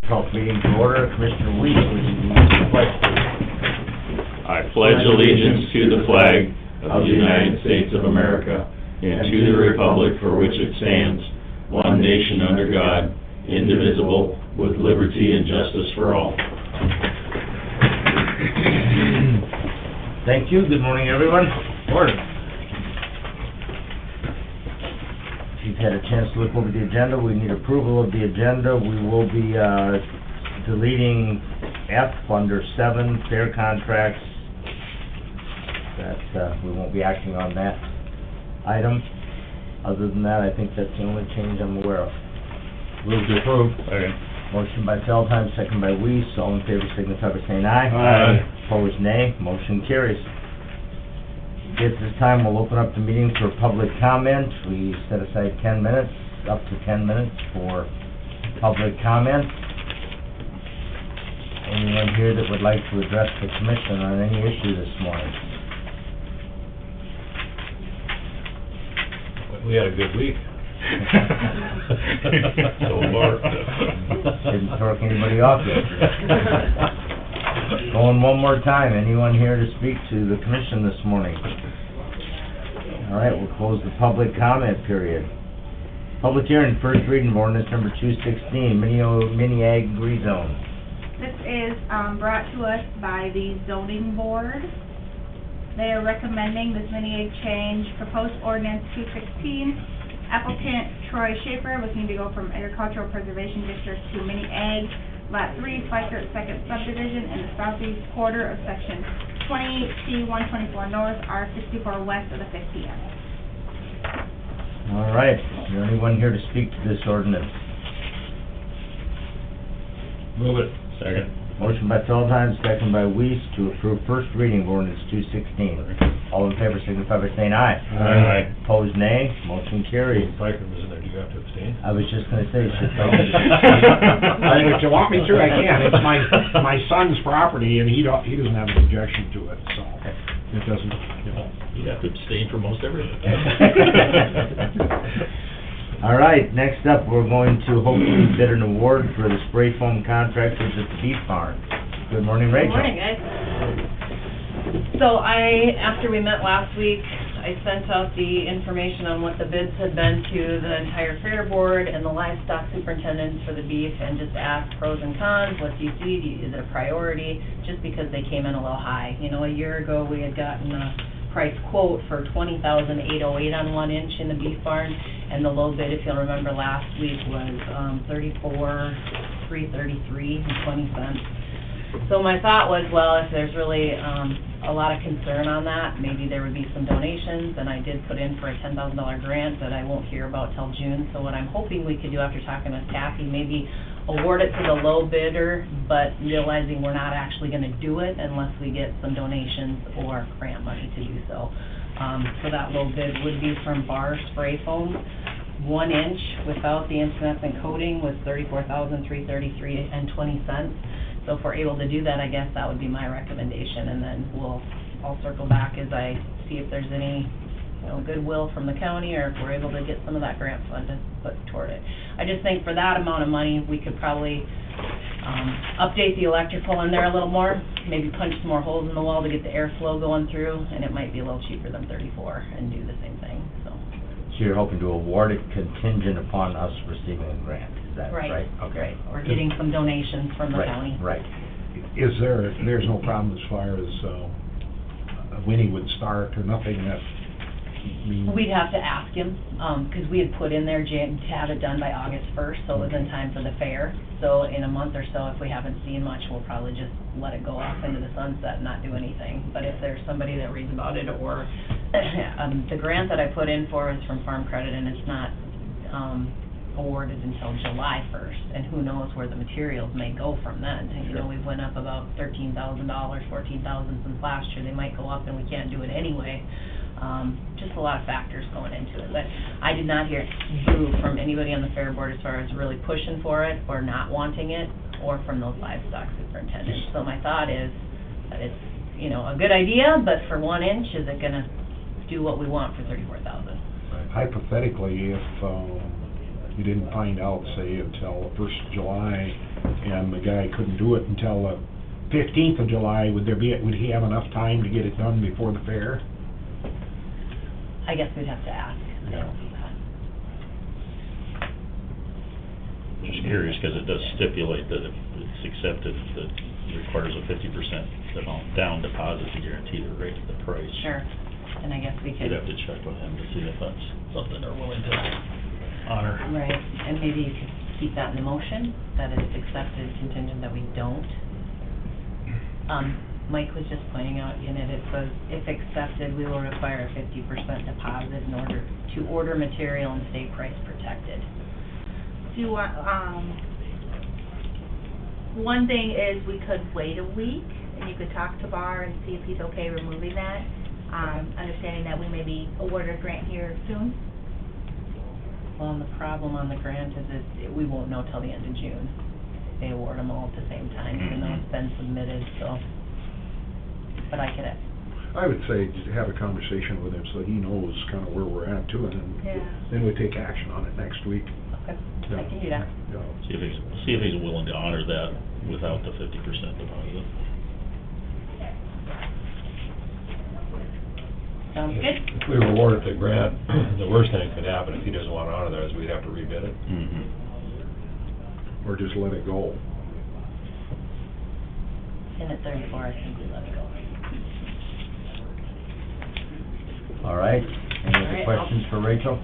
Call meeting to order. Commissioner Weiss, would you lead the pledge, please? I pledge allegiance to the flag of the United States of America and to the republic for which it stands, one nation under God, indivisible, with liberty and justice for all. Thank you. Good morning, everyone. Morning. If you've had a chance to look over the agenda, we need approval of the agenda. We will be deleting F under 7, fair contracts. That we won't be acting on that item. Other than that, I think that's the only change I'm aware of. Move to approve. Second. Motion by Feldheim, second by Weiss. All in favor signify by saying aye. Aye. Opposed, nay. Motion carries. At this time, we'll open up the meeting for public comment. We set aside 10 minutes, up to 10 minutes for public comment. Anyone here that would like to address the commission on any issue this morning? We had a good week. So far. Didn't torque anybody off yesterday. Going one more time, anyone here to speak to the commission this morning? All right, we'll close the public comment period. Public hearing, first reading of ordinance number 216, mini ag rezone. This is brought to us by the zoning board. They are recommending this mini ag change, proposed ordinance 216. Applicant Troy Schaefer looking to go from agricultural preservation district to mini ag, lot 3, Spikert second subdivision in the southeast quarter of section 28C 124 north, R64 west of the 5th PM. All right, is there anyone here to speak to this ordinance? Move it. Second. Motion by Feldheim, second by Weiss to approve first reading of ordinance 216. All in favor signify by saying aye. Aye. Opposed, nay. Motion carries. Piker was in there, do you have to abstain? I was just gonna say, should If you want me to, I can. It's my son's property, and he doesn't have an objection to it, so it doesn't, you know. You have to abstain for most everything. All right, next up, we're going to hopefully bid an award for the spray foam contractors at the beef barn. Good morning, Rachel. Good morning, guys. So after we met last week, I sent out the information on what the bids had been to the entire fair board and the livestock superintendents for the beef, and just asked pros and cons, what do you see, is it a priority, just because they came in a little high. You know, a year ago, we had gotten a price quote for $20,808 on 1 inch in the beef barn, and the low bid, if you'll remember last week, was $34,333.20. So my thought was, well, if there's really a lot of concern on that, maybe there would be some donations, and I did put in for a $10,000 grant that I won't hear about till June. So what I'm hoping we could do after talking with Kathy, maybe award it to the low bidder, but realizing we're not actually going to do it unless we get some donations or grant money to do so. So that low bid would be from Bar Spray Foam. 1 inch without the incandescent coating was $34,333.20. So if we're able to do that, I guess that would be my recommendation, and then I'll circle back as I see if there's any, goodwill from the county, or if we're able to get some of that grant fund to put toward it. I just think for that amount of money, we could probably update the electrical in there a little more, maybe punch some more holes in the wall to get the airflow going through, and it might be a little cheaper than 34 and do the same thing, so. So you're hoping to award it contingent upon us receiving a grant, is that right? Right, Okay. right, or getting some donations from the county. Right. There's no problem as far as when he would start, or nothing that, We'd have to ask him, because we had put in there to have it done by August 1st, so it was in time for the fair. So in a month or so, if we haven't seen much, we'll probably just let it go off into the sunset and not do anything. But if there's somebody that reads about it, or the grant that I put in for is from Farm Credit, and it's not awarded until July 1st, and who knows where the materials may go from then. You know, we went up about $13,000, $14,000 since last year. They might go up, and we can't do it anyway. Just a lot of factors going into it, but I did not hear boo from anybody on the fair board as far as really pushing for it or not wanting it, or from those livestock superintendents. So my thought is that it's, a good idea, but for 1 inch, is it gonna do what we want for $34,000? hypothetically, if you didn't find out, say, until the 1st of July, and the guy couldn't do it until the 15th of July, would he have enough time to get it done before the fair? I guess we'd have to ask. Yeah. Just curious, because it does stipulate that if it's accepted, that it requires a 50% amount down deposit to guarantee the rate of the price. Sure, and I guess we could. You'd have to check with him to see if that's something they're willing to honor. Right, and maybe you could keep that in the motion, that it's accepted contingent that we don't. Mike was just pointing out in it, it says, if accepted, we will require a 50% deposit in order to order material and stay price protected. Do you want, one thing is we could wait a week, and you could talk to Barr and see if he's okay removing that, understanding that we may be awarded a grant here soon. Well, and the problem on the grant is we won't know till the end of June. They award them all at the same time, even though it's been submitted, so. But I could, I would say just have a conversation with him so he knows kind of where we're at too, and then we take action on it next week. okay, Yeah. I can do that. Yeah. See if he's willing to honor that without the 50% deposit. Sounds good? If we awarded the grant, the worst thing that could happen if he doesn't want to honor that is we'd have to rebid it. Or just let it go. And at 34, I think we let it go. All right, any All other right, questions for Rachel?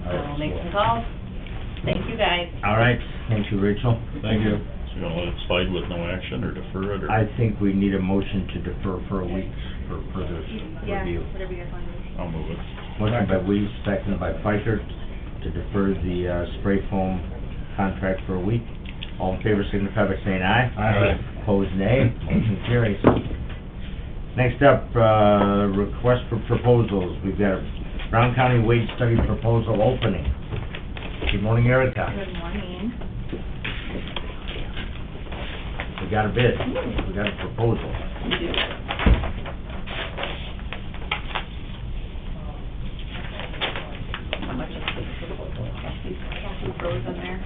I'll make some calls. Thank you, guys. All right, thank you, Rachel. Thank you. So you're gonna let it slide with no action or defer it, or? I think we need a motion to defer for a week for further Yeah, review. whatever you guys want to do. I'll move it. Motion by Weeds, seconded by Pikert, to defer the spray foam contract for a week. All in favor, signify by saying aye. Aye. Opposed, nay. Motion carries. Next up, request for proposals. We've got a Brown County wage study proposal opening. Good morning, Erica. Good morning. We got a bid. We got a proposal. You do. How much is the proposal? Kathy froze in there.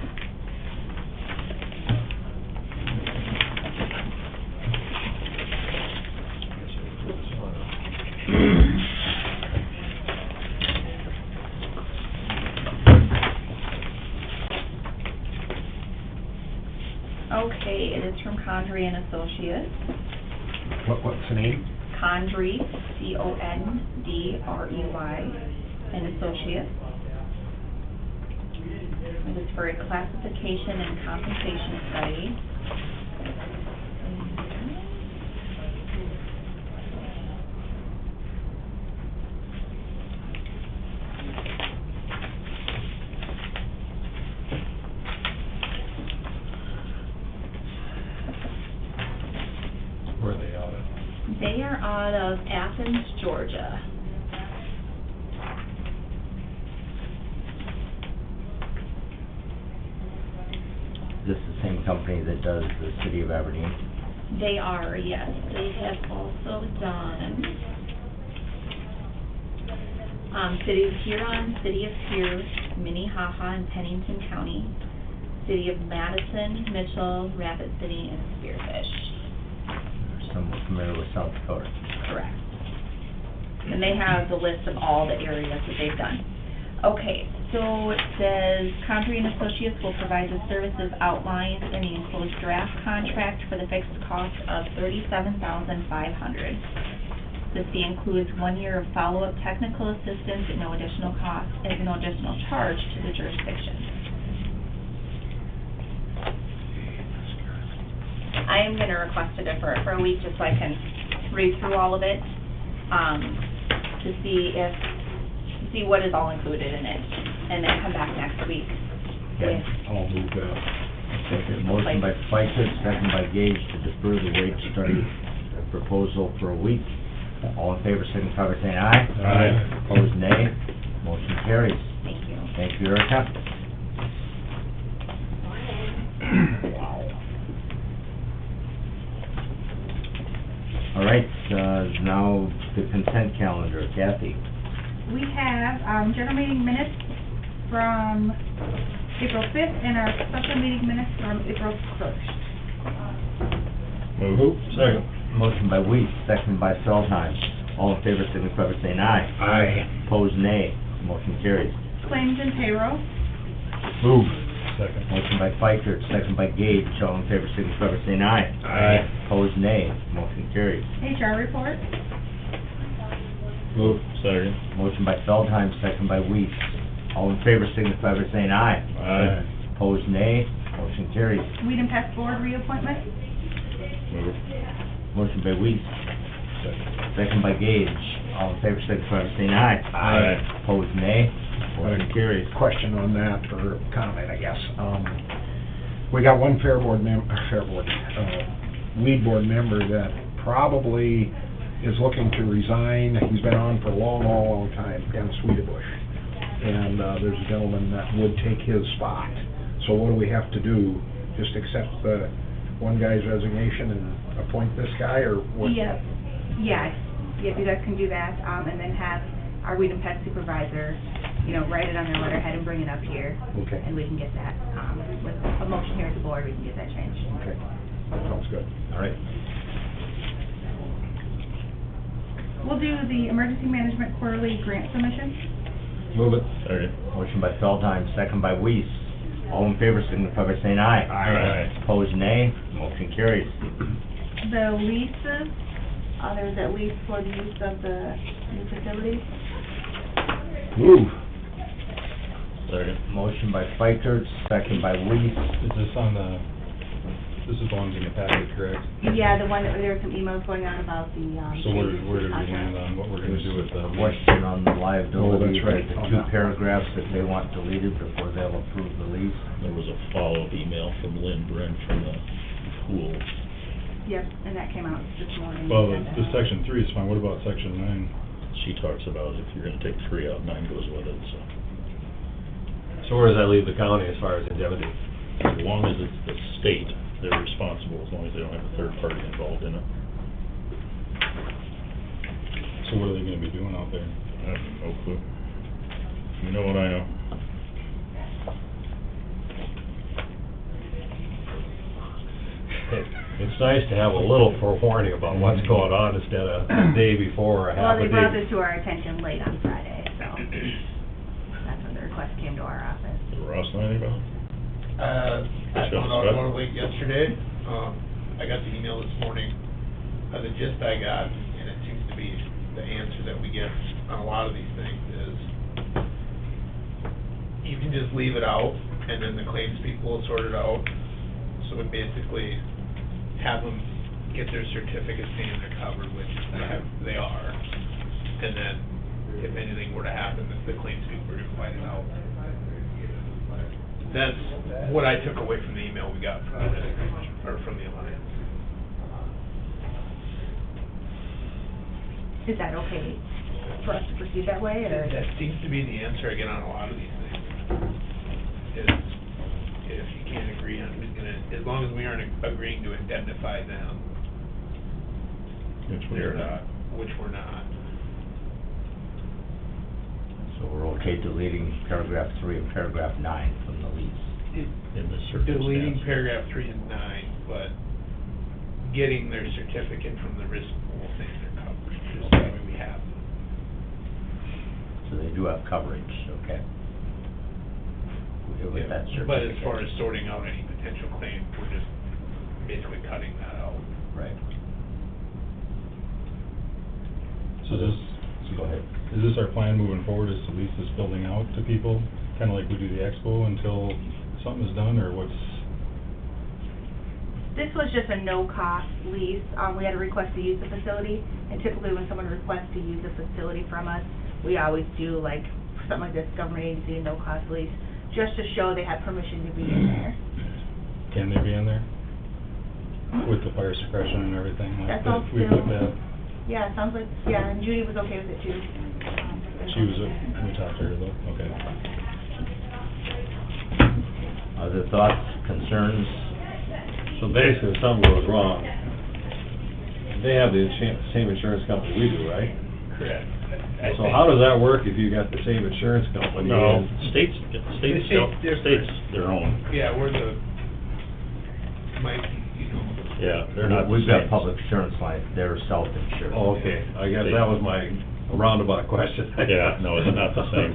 Okay, it is from Condrey and Associates. What's the name? Condrey, C-O-N-D-R-E-Y, and Associates. It is for a classification and compensation study. Where are they out of? They are out of Athens, Georgia. This is the same company that does the city of Aberdeen. They are, yes. They have also done City of Huron, City of Pierce, Minnehaha, and Pennington County, City of Madison, Mitchell, Rapid City, and Spearfish. Somewhat familiar with South Dakota. Correct. And they have the list of all the areas that they've done. Okay, so it says, Condrey and Associates will provide the services outlined in the enclosed draft contract for the fixed cost of $37,500. This fee includes 1 year of follow-up technical assistance at no additional cost and no additional charge to the jurisdiction. I am going to request to defer it for a week just so I can read through all of it, to see what is all included in it, and then come back next week. Okay. I'll move that. Motion by Spicer, second by Gage, to defer the wage study proposal for a week. All in favor, signify by saying aye. Aye. Opposed, nay. Motion carries. Thank you. Thank you, Erica. All right, now the consent calendar. Kathy? We have, general meeting minutes from April 5th, and our special meeting minutes from April 1st. Move. Second. Motion by Weiss, second by Feldheim. All in favor, signify by saying aye. Aye. Opposed, nay. Motion carries. Claims and payroll. Move. Second. Motion by Fikert, second by Gage. All in favor, signify by saying aye. Aye. Opposed, nay. Motion carries. HR report. Move. Second. Motion by Feldheim, second by Weiss. All in favor, signify by saying aye. Aye. Opposed, nay. Motion carries. Weed and Pest Board reappointment. Move. Motion by Weiss, Second. second by Gage. All in favor, signify by saying aye. Aye. Opposed, nay. Motion carries. Question on that, or comment, I guess. We got one weed board member that probably is looking to resign. He's been on for a long time, Dennis Sweetabush. And, there's a gentleman that would take his spot. So what do we have to do? Just accept the one guy's resignation and appoint this guy, or what? Yep, yes, you guys can do that, and then have our weed and pest supervisor, write it on their letterhead and bring it up here. Okay. And we can get that, with a motion here at the board, we can get that changed. Okay, sounds good. All right. We'll do the emergency management quarterly grant submission. Move it. Second. Motion by Feldheim, second by Weiss. All in favor, signify by saying aye. Aye. Opposed, nay. Motion carries. The leases, there's a lease for the use of the new facilities. Move. Second. Motion by Fikert, second by Weiss. This is the ones in the packet, correct? Yeah, the one, there were some emails going on about the, So where changes to did we the land contract. on what we're gonna do with the? Question on the liability, Oh, that's right. the two paragraphs that they want deleted before they'll approve the lease. There was a follow-up email from Lynn Brin from the pool. Yep, and that came out this morning. Well, the section 3 is fine, what about section 9? She talks about if you're gonna take 3 out, 9 goes with it, so. So where does that leave the county as far as indemnity? As long as it's the state, they're responsible, as long as they don't have a third party involved in it. So what are they gonna be doing out there? I have no clue. You know what I know? It's nice to have a little forewarning about what's going on instead of a day before or a Well, half a they day. brought this to our attention late on Friday, so that's when the request came to our office. Did Ross know anything about it? I found out about it late yesterday. I got the email this morning. The gist I got, and it seems to be the answer that we get on a lot of these things, is you can just leave it out, and then the claims people will sort it out. So we basically have them get their certificate saying they're covered, which they are. And then if anything were to happen, the claims people are gonna fight it out. That's what I took away from the email we got from the risk commission, or from the Alliance. Is that okay for us to proceed that way, or? That seems to be the answer I get on a lot of these things. Is if you can't agree on who's gonna, as long as we aren't agreeing to indemnify them, Which we're not. which we're not. So we're okay deleting paragraph 3 and paragraph 9 from the lease. In this circumstance. Deleting paragraph 3 and 9, but getting their certificate from the risk pool saying they're covered, just that way we have them. So they do have coverage, okay? With that certificate. But as far as sorting out any potential claim, we're just basically cutting that out. Right. So this, Go ahead. is this our plan moving forward, is to lease this building out to people, kinda like we do the expo until something is done, or what's? This was just a no-cost lease. We had a request to use the facility, and typically when someone requests to use a facility from us, we always do like, something like this, government agency, a no-cost lease, just to show they have permission to be in there. Can they be in there? With the fire suppression and everything like That's all that we've still- looked at? Yeah, it sounds like, yeah, and Judy was okay with it too. She was, we talked to her though, okay. Other thoughts, concerns? So basically, if something goes wrong, they have the same insurance company we do, right? Correct. So how does that work if you got the same insurance company? No, and- states It's different. states their own, Yeah, we're the, might be, you know, yeah, they're not the We've got same. public insurance line, they're self-insured. Oh, okay, I guess that was my roundabout question. Yeah, no, it's not the same.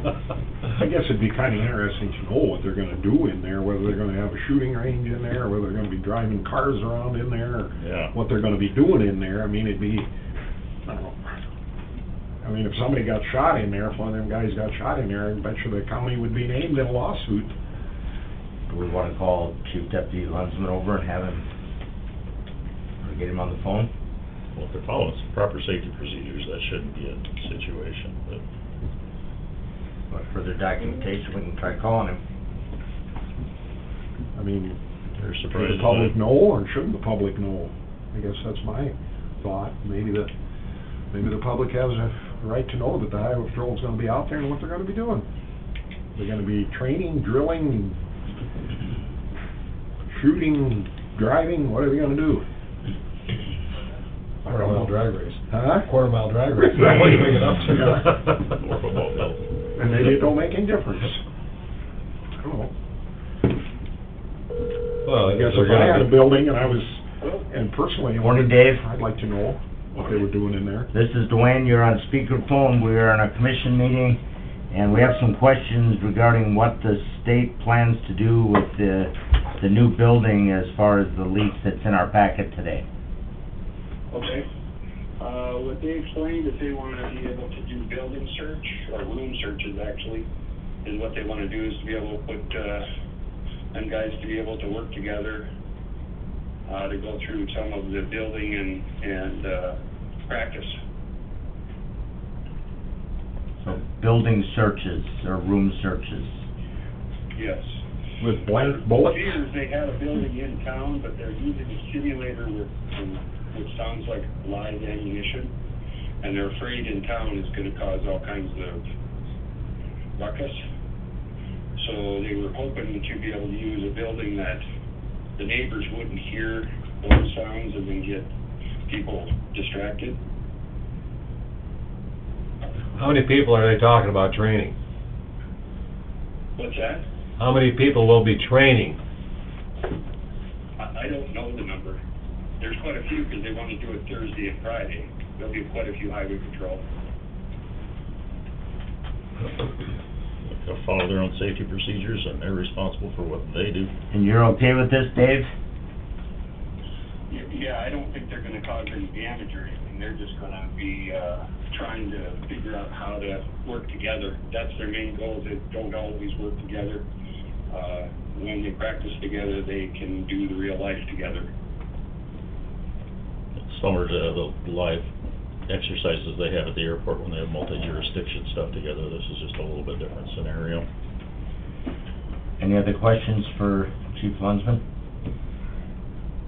I guess it'd be kinda interesting to know what they're gonna do in there, whether they're gonna have a shooting range in there, or whether they're gonna be driving cars around in there, or Yeah. what they're gonna be doing in there. I mean, it'd be, I don't know. I mean, if somebody got shot in there, if one of them guys got shot in there, I bet you the county would be named in a lawsuit. Do we wanna call Chief Deputy Lunsman over and have him, or get him on the phone? Well, if they're following some proper safety procedures, that shouldn't be a situation, but But further documentation, we can try calling him. I mean, they're should surprised. the public know, or shouldn't the public know? I guess that's my thought. Maybe the public has a right to know that the highway patrol's gonna be out there and what they're gonna be doing. They're gonna be training, drilling, shooting, driving, what are they gonna do? Quarter-mile drag race. Huh? Quarter-mile drag race, is that what you bring it up to? Or football field. And maybe it don't make any difference. I don't know. Well, I guess they're if I had a gonna, building and I was, and personally, Morning, Dave. I'd like to know what they were doing in there. This is Dwayne, you're on speakerphone, we are in a commission meeting, and we have some questions regarding what the state plans to do with the new building as far as the lease that's in our packet today. Okay. What they explained is they want to be able to do building search, or room searches actually, is what they want to do, is to be able to put, them guys to be able to work together, to go through some of the building and practice. So building searches or room searches. Yes. With blank It bullets? appears they had a building in town, but they're using a simulator with, which sounds like live ammunition, and they're afraid in town it's gonna cause all kinds of ruckus. So they were hoping that you'd be able to use a building that the neighbors wouldn't hear those sounds and then get people distracted. how many people are they talking about training? What's that? How many people will be training? I don't know the number. There's quite a few, because they want to do it Thursday and Friday. There'll be quite a few highway patrol. They'll follow their own safety procedures, and they're responsible for what they do. And you're okay with this, Dave? Yeah, I don't think they're gonna cause any damage or anything. They're just gonna be, trying to figure out how to work together. That's their main goal. They don't always work together. When they practice together, they can do the real life together. It's similar to the live exercises they have at the airport when they have multi-jurisdiction stuff together. This is just a little bit different scenario. Any other questions for Chief Lunsman?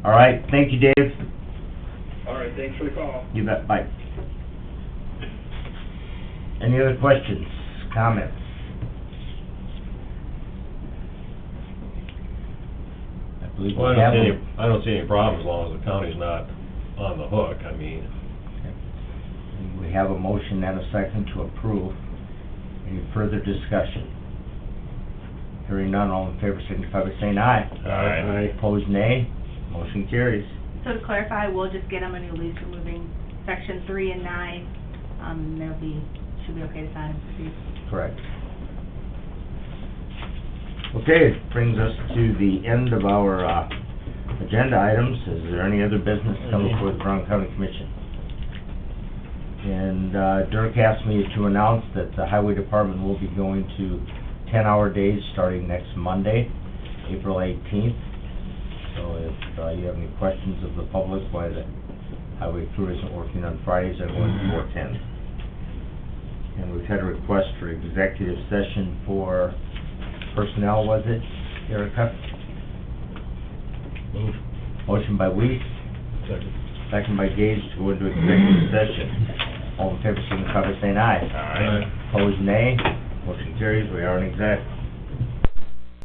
All right, thank you, Dave. All right, thanks for the call. You bet, bye. Any other questions, comments? I believe Well, we have them. I don't see any problem as long as the county's not on the hook, I mean. We have a motion and a second to approve. Any further discussion? Hearing none, all in favor signify by saying aye. Aye. Opposed, nay. Motion carries. So to clarify, we'll just get them a new lease removing section 3 and 9, they'll be, should be okay to sign and proceed. Correct. Okay, it brings us to the end of our, agenda items. Is there any other business to come before the Brown County Commission? And, Dirk asked me to announce that the Highway Department will be going to 10-hour days starting next Monday, April 18th. So if, you have any questions of the public why the highway crew isn't working on Fridays, they're going to 410. And we've had a request for executive session for personnel, was it, Erica? Move. Motion by Weiss, Second. second by Gage to go into executive session. All in favor, signify by saying aye. Aye. Opposed, nay. Motion carries, we are in exec.